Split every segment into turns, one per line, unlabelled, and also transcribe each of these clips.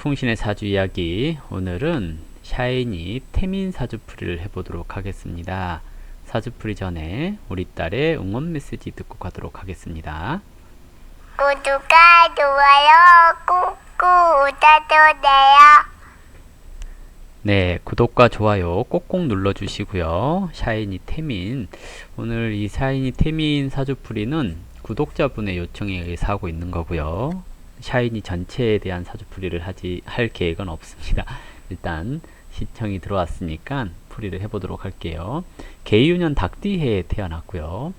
풍신의 사주 이야기. 오늘은 샤이니 태민 사주풀이를 해보도록 하겠습니다. 사주풀이 전에 우리 딸의 응원 메시지 듣고 가도록 하겠습니다.
구독과 좋아요 꾹꾹 눌러주세요.
네, 구독과 좋아요 꼭꼭 눌러주시고요. 샤이니 태민, 오늘 이 샤이니 태민 사주풀이는 구독자분의 요청에 의해서 하고 있는 거고요. 샤이니 전체에 대한 사주풀이를 할 계획은 없습니다. 일단 시청이 들어왔으니까 풀이를 해보도록 할게요. 계유년 닭띠해에 태어났고요.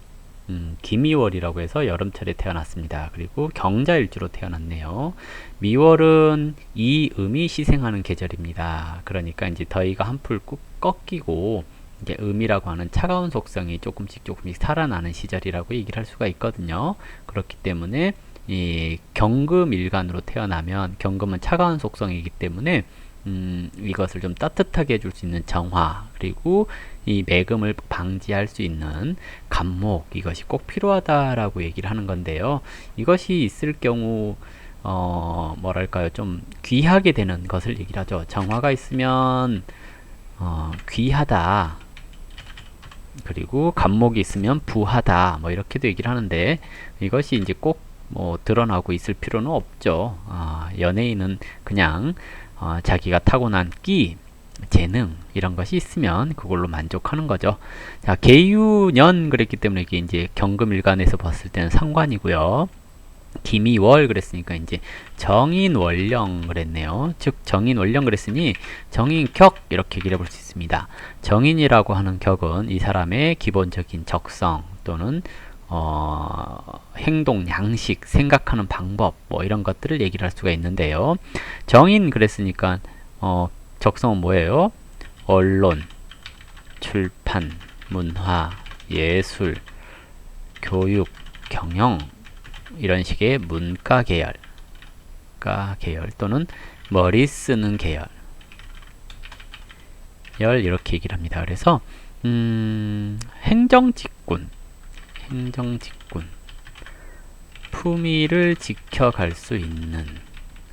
기미월이라고 해서 여름철에 태어났습니다. 그리고 경자일주로 태어났네요. 미월은 이 음이 시생하는 계절입니다. 그러니까 이제 더위가 한풀 꺾이고 이제 음이라고 하는 차가운 속성이 조금씩 살아나는 시절이라고 얘기를 할 수가 있거든요. 그렇기 때문에 이 경금일간으로 태어나면, 경금은 차가운 속성이기 때문에 이것을 좀 따뜻하게 해줄 수 있는 정화, 그리고 이 매금을 방지할 수 있는 간목, 이것이 꼭 필요하다라고 얘기를 하는 건데요. 이것이 있을 경우 뭐랄까요, 좀 귀하게 되는 것을 얘기를 하죠. 정화가 있으면 귀하다, 그리고 간목이 있으면 부하다, 뭐 이렇게도 얘기를 하는데, 이것이 이제 꼭 드러나고 있을 필요는 없죠. 연예인은 그냥 자기가 타고난 끼, 재능, 이런 것이 있으면 그걸로 만족하는 거죠. 자, 계유년 그랬기 때문에 이게 이제 경금일간에서 봤을 때는 상관이고요. 기미월 그랬으니까 이제 정인월령 그랬네요. 즉 정인월령 그랬으니 정인격, 이렇게 얘기를 해볼 수 있습니다. 정인이라고 하는 격은 이 사람의 기본적인 적성 또는 행동, 양식, 생각하는 방법, 뭐 이런 것들을 얘기를 할 수가 있는데요. 정인 그랬으니까 적성은 뭐예요? 언론, 출판, 문화, 예술, 교육, 경영, 이런 식의 문과 계열, 또는 머리 쓰는 계열, 이렇게 얘기를 합니다. 그래서 행정직군, 품위를 지켜갈 수 있는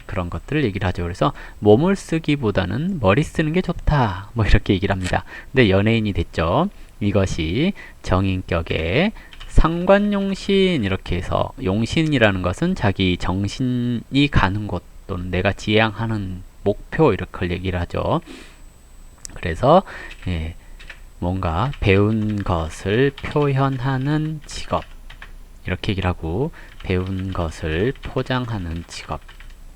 그런 것들을 얘기를 하죠. 그래서 몸을 쓰기보다는 머리 쓰는 게 좋다, 뭐 이렇게 얘기를 합니다. 근데 연예인이 됐죠. 이것이 정인격의 상관용신, 이렇게 해서, 용신이라는 것은 자기 정신이 가는 곳 또는 내가 지향하는 목표, 이렇게 얘기를 하죠. 그래서 뭔가 배운 것을 표현하는 직업, 이렇게 얘기를 하고, 배운 것을 포장하는 직업,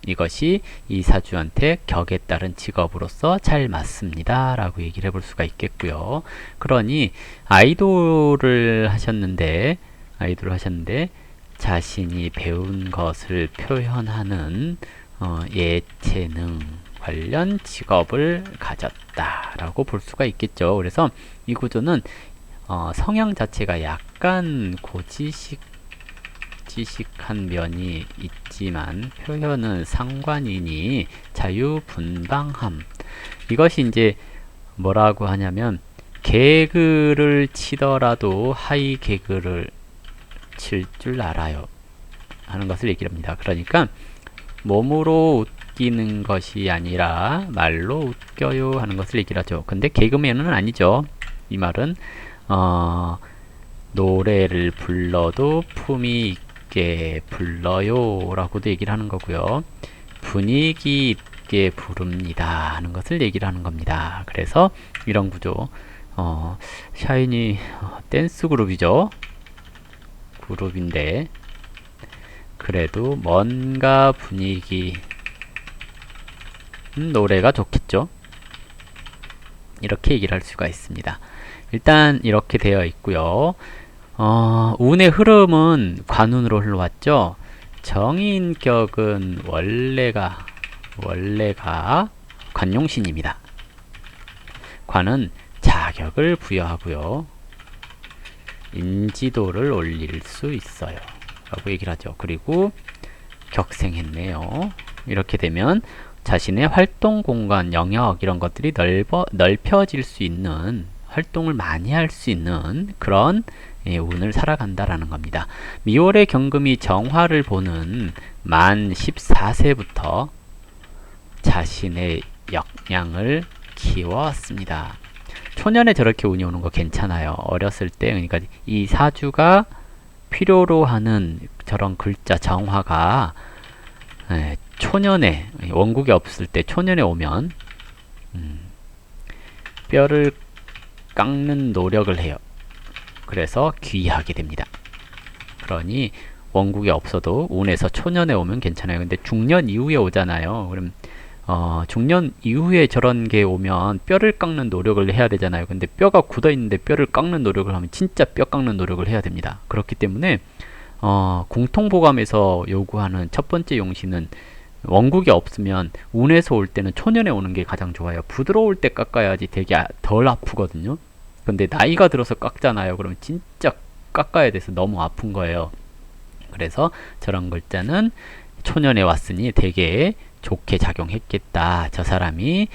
이것이 이 사주한테 격에 따른 직업으로서 잘 맞습니다 라고 얘기를 해볼 수가 있겠고요. 그러니 아이돌을 하셨는데 자신이 배운 것을 표현하는 예체능 관련 직업을 가졌다라고 볼 수가 있겠죠. 그래서 이 구조는 성향 자체가 약간 고지식한 면이 있지만 표현은 상관이니 자유분방함, 이것이 이제 뭐라고 하냐면, 개그를 치더라도 하이 개그를 칠 줄 알아요 하는 것을 얘기를 합니다. 그러니까 몸으로 웃기는 것이 아니라 말로 웃겨요 하는 것을 얘기를 하죠. 근데 개그맨은 아니죠. 이 말은 노래를 불러도 품위 있게 불러요 라고도 얘기를 하는 거고요. 분위기 있게 부릅니다 하는 것을 얘기를 하는 겁니다. 그래서 이런 구조, 샤이니 댄스 그룹인데 그래도 뭔가 분위기 노래가 좋겠죠. 이렇게 얘기를 할 수가 있습니다. 일단 이렇게 되어 있고요. 운의 흐름은 관운으로 흘러왔죠. 정인격은 원래가 관용신입니다. 관은 자격을 부여하고요, 인지도를 올릴 수 있어요 라고 얘기를 하죠. 그리고 격생했네요. 이렇게 되면 자신의 활동 공간, 영역, 이런 것들이 넓혀질 수 있는, 활동을 많이 할 수 있는 그런 운을 살아간다라는 겁니다. 미월의 경금이 정화를 보는 만 14세부터 자신의 역량을 키웠습니다. 초년에 저렇게 운이 오는 거 괜찮아요. 어렸을 때, 그러니까 이 사주가 필요로 하는 저런 글자 정화가 초년에, 원국이 없을 때 초년에 오면 뼈를 깎는 노력을 해요. 그래서 귀하게 됩니다. 그러니 원국이 없어도 운에서 초년에 오면 괜찮아요. 근데 중년 이후에 오잖아요. 그럼 중년 이후에 저런 게 오면 뼈를 깎는 노력을 해야 되잖아요. 근데 뼈가 굳어 있는데 뼈를 깎는 노력을 하면 진짜 뼈 깎는 노력을 해야 됩니다. 그렇기 때문에 공통보감에서 요구하는 첫 번째 용신은 원국이 없으면 운에서 올 때는 초년에 오는 게 가장 좋아요. 부드러울 때 깎아야지 되게 덜 아프거든요. 근데 나이가 들어서 깎잖아요. 그러면 진짜 깎아야 돼서 너무 아픈 거예요. 그래서 저런 글자는 초년에 왔으니 되게 좋게 작용했겠다. 저 사람이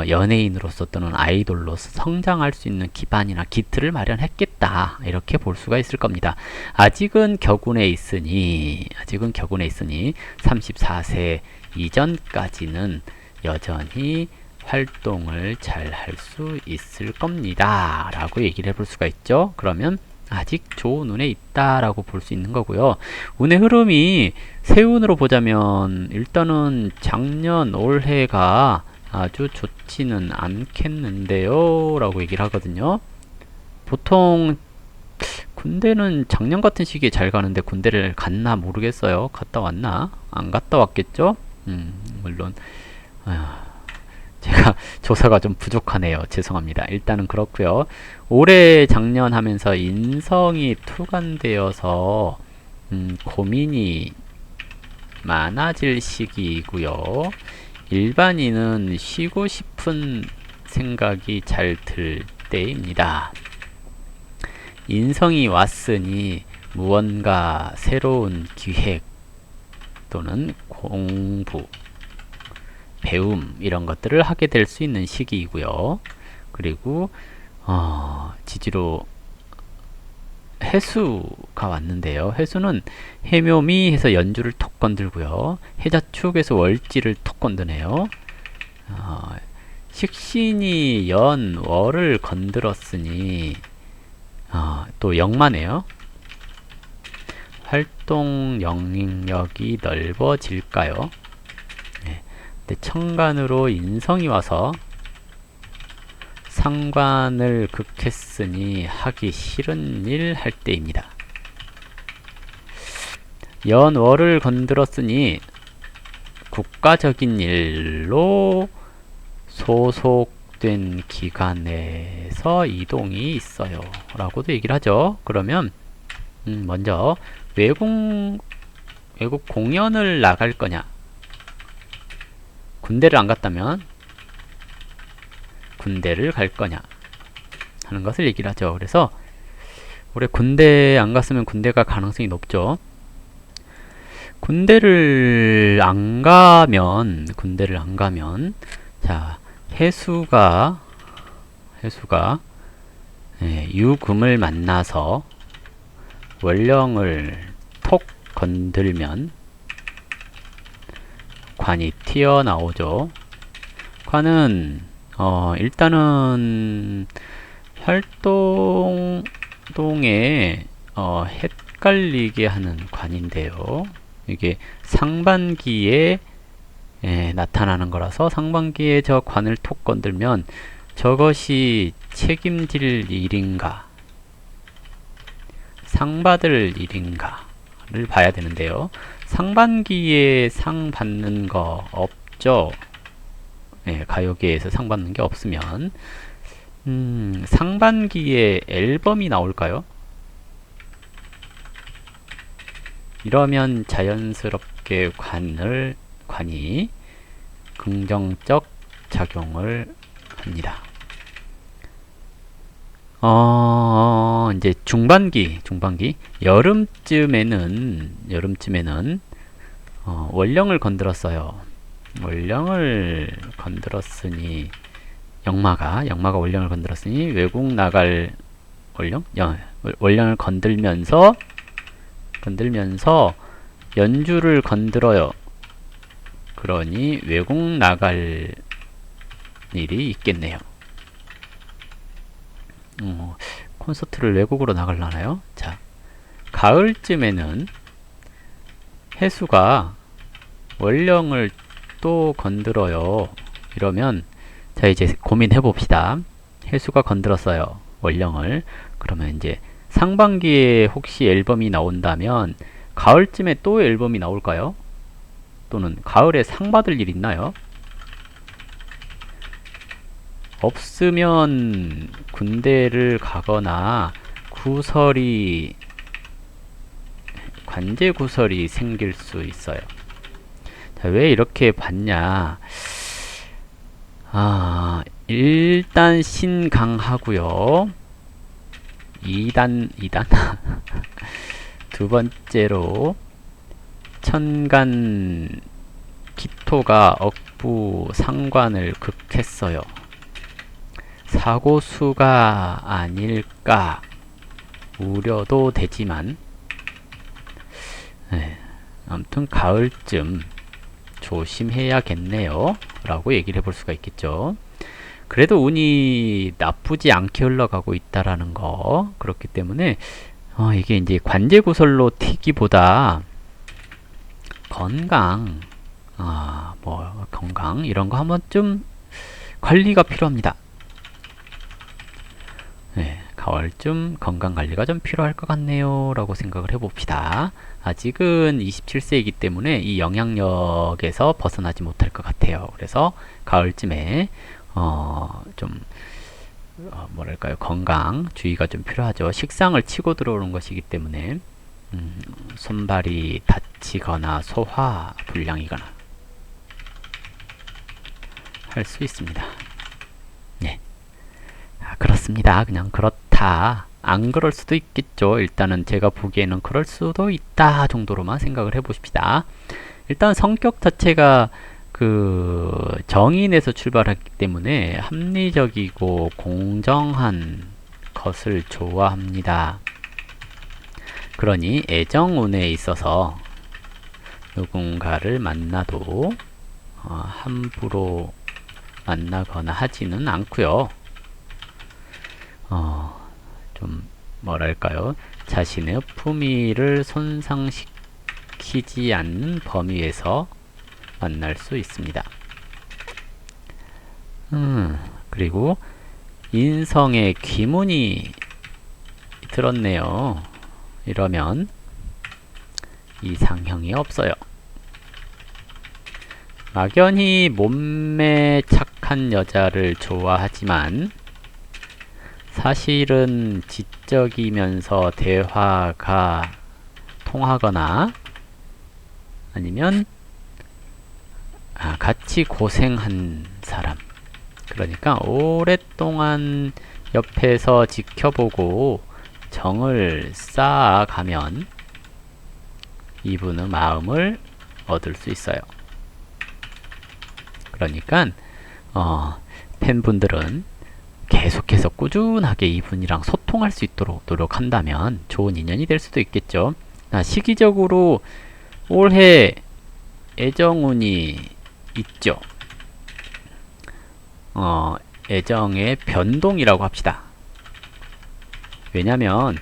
연예인으로서 또는 아이돌로서 성장할 수 있는 기반이나 기틀을 마련했겠다. 이렇게 볼 수가 있을 겁니다. 아직은 격운에 있으니 34세 이전까지는 여전히 활동을 잘 할 수 있을 겁니다. 라고 얘기를 해볼 수가 있죠. 그러면 아직 좋은 운에 있다라고 볼 수 있는 거고요. 운의 흐름이 세운으로 보자면 일단은 작년 올해가 아주 좋지는 않겠는데요 라고 얘기를 하거든요. 보통 군대는 작년 같은 시기에 잘 가는데 군대를 갔나 모르겠어요. 갔다 왔나? 안 갔다 왔겠죠? 물론 제가 조사가 좀 부족하네요. 죄송합니다. 일단은 그렇고요. 올해 작년 하면서 인성이 투간되어서 고민이 많아질 시기이고요. 일반인은 쉬고 싶은 생각이 잘 들 때입니다. 인성이 왔으니 무언가 새로운 기획 또는 공부, 배움 이런 것들을 하게 될 수 있는 시기이고요. 그리고 지지로 해수가 왔는데요. 해수는 해묘미 해서 연주를 톡 건들고요. 해자축에서 월지를 톡 건드네요. 식신이 연월을 건드렸으니 또 역마네요. 활동 영역이 넓어질까요? 근데 천간으로 인성이 와서 상관을 극했으니 하기 싫은 일 할 때입니다. 연월을 건드렸으니 국가적인 일로 소속된 기관에서 이동이 있어요 라고도 얘기를 하죠. 그러면 먼저 외국 공연을 나갈 거냐, 군대를 안 갔다면 군대를 갈 거냐 하는 것을 얘기를 하죠. 그래서 올해 군대 안 갔으면 군대 갈 가능성이 높죠. 군대를 안 가면 자, 해수가 유금을 만나서 월령을 톡 건들면 관이 튀어나오죠. 관은 일단은 활동에 헷갈리게 하는 관인데요. 이게 상반기에 나타나는 거라서 상반기에 저 관을 톡 건들면 저것이 책임질 일인가, 상 받을 일인가를 봐야 되는데요. 상반기에 상 받는 거 없죠? 가요계에서 상 받는 게 없으면 상반기에 앨범이 나올까요? 이러면 자연스럽게 관이 긍정적 작용을 합니다. 이제 중반기 여름쯤에는 월령을 건드렸어요. 월령을 건드렸으니 역마가 월령을 건드렸으니 외국 나갈 월령을 건들면서 연주를 건드려요. 그러니 외국 나갈 일이 있겠네요. 콘서트를 외국으로 나가려나요? 자, 가을쯤에는 해수가 월령을 또 건드려요. 이러면 자, 이제 고민해 봅시다. 해수가 건드렸어요, 월령을. 그러면 이제 상반기에 혹시 앨범이 나온다면 가을쯤에 또 앨범이 나올까요? 또는 가을에 상 받을 일 있나요? 없으면 군대를 가거나 구설이, 관제 구설이 생길 수 있어요. 자, 왜 이렇게 봤냐? 일단 신강하고요. 2단 두 번째로 천간 기토가 억부 상관을 극했어요. 사고수가 아닐까 우려도 되지만, 아무튼 가을쯤 조심해야겠네요 라고 얘기를 해볼 수가 있겠죠. 그래도 운이 나쁘지 않게 흘러가고 있다라는 거. 그렇기 때문에 이게 이제 관제구설로 튀기보다 건강, 건강 이런 거 한번 좀 관리가 필요합니다. 네, 가을쯤 건강관리가 좀 필요할 것 같네요 라고 생각을 해봅시다. 아직은 27세이기 때문에 이 영향력에서 벗어나지 못할 것 같아요. 그래서 가을쯤에 뭐랄까요, 건강 주의가 좀 필요하죠. 식상을 치고 들어오는 것이기 때문에 손발이 다치거나 소화 불량이거나 할 수 있습니다. 네. 그렇습니다. 그냥 그렇다. 안 그럴 수도 있겠죠. 일단은 제가 보기에는 그럴 수도 있다 정도로만 생각을 해보십시다. 일단 성격 자체가 정인에서 출발했기 때문에 합리적이고 공정한 것을 좋아합니다. 그러니 애정운에 있어서 누군가를 만나도 함부로 만나거나 하지는 않고요. 좀 뭐랄까요, 자신의 품위를 손상시키지 않는 범위에서 만날 수 있습니다. 그리고 인성에 귀문이 들었네요. 이러면 이상형이 없어요. 막연히 몸매 착한 여자를 좋아하지만 사실은 지적이면서 대화가 통하거나 아니면 같이 고생한 사람, 그러니까 오랫동안 옆에서 지켜보고 정을 쌓아가면 이분의 마음을 얻을 수 있어요. 그러니까 팬분들은 계속해서 꾸준하게 이분이랑 소통할 수 있도록 노력한다면 좋은 인연이 될 수도 있겠죠. 시기적으로 올해 애정운이 있죠. 애정의 변동이라고 합시다. 왜냐면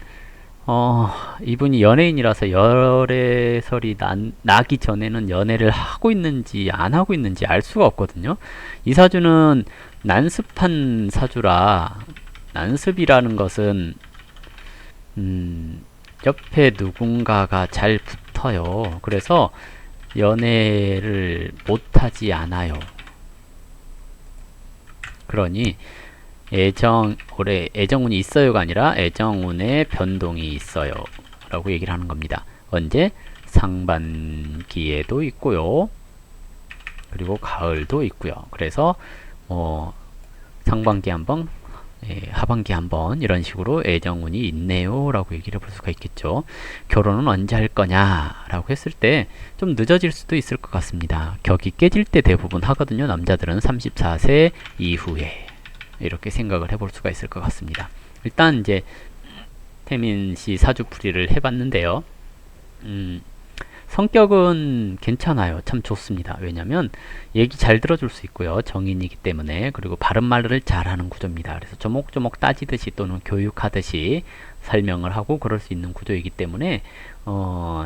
이분이 연예인이라서 열애설이 나기 전에는 연애를 하고 있는지 안 하고 있는지 알 수가 없거든요. 이 사주는 난습한 사주라, 난습이라는 것은 옆에 누군가가 잘 붙어요. 그래서 연애를 못하지 않아요. 그러니 올해 애정운이 있어요가 아니라 애정운의 변동이 있어요 라고 얘기를 하는 겁니다. 언제? 상반기에도 있고요, 그리고 가을도 있고요. 그래서 상반기 한번, 하반기 한번 이런 식으로 애정운이 있네요 라고 얘기를 볼 수가 있겠죠. 결혼은 언제 할 거냐 라고 했을 때 좀 늦어질 수도 있을 것 같습니다. 격이 깨질 때 대부분 하거든요. 남자들은 34세 이후에 이렇게 생각을 해볼 수가 있을 것 같습니다. 일단 이제 태민씨 사주풀이를 해봤는데요. 성격은 괜찮아요. 참 좋습니다. 왜냐면 얘기 잘 들어줄 수 있고요. 정인이기 때문에. 그리고 바른 말을 잘하는 구조입니다. 그래서 조목조목 따지듯이 또는 교육하듯이 설명을 하고 그럴 수 있는 구조이기 때문에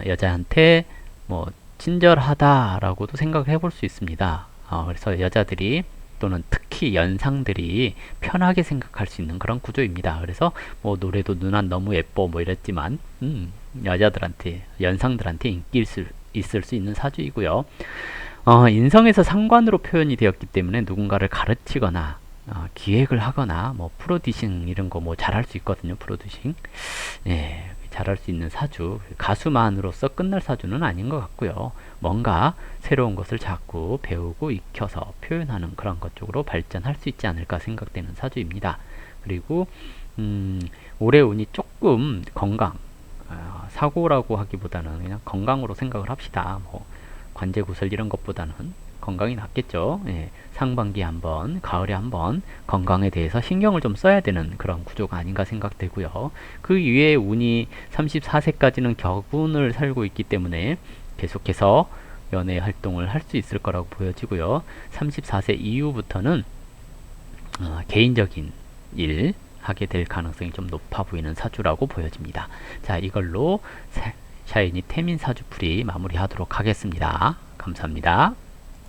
여자한테 뭐 친절하다라고도 생각을 해볼 수 있습니다. 그래서 여자들이 또는 특히 연상들이 편하게 생각할 수 있는 그런 구조입니다. 그래서 뭐 노래도 누나 너무 예뻐 뭐 이랬지만 여자들한테 연상들한테 인기 있을 수 있는 사주이고요. 인성에서 상관으로 표현이 되었기 때문에 누군가를 가르치거나 기획을 하거나 뭐 프로듀싱 이런 거 뭐 잘할 수 있거든요. 프로듀싱. 예, 잘할 수 있는 사주. 가수만으로서 끝날 사주는 아닌 것 같고요. 뭔가 새로운 것을 자꾸 배우고 익혀서 표현하는 그런 것 쪽으로 발전할 수 있지 않을까 생각되는 사주입니다. 그리고 올해 운이 조금 건강, 사고라고 하기보다는 그냥 건강으로 생각을 합시다. 뭐 관제 구설 이런 것보다는 건강이 낫겠죠. 예, 상반기에 한번, 가을에 한번 건강에 대해서 신경을 좀 써야 되는 그런 구조가 아닌가 생각되고요. 그 이외에 운이 34세까지는 격운을 살고 있기 때문에 계속해서 연애 활동을 할 수 있을 거라고 보여지고요. 34세 이후부터는 개인적인 일 하게 될 가능성이 좀 높아 보이는 사주라고 보여집니다. 자, 이걸로 샤이니 태민 사주풀이 마무리하도록 하겠습니다. 감사합니다.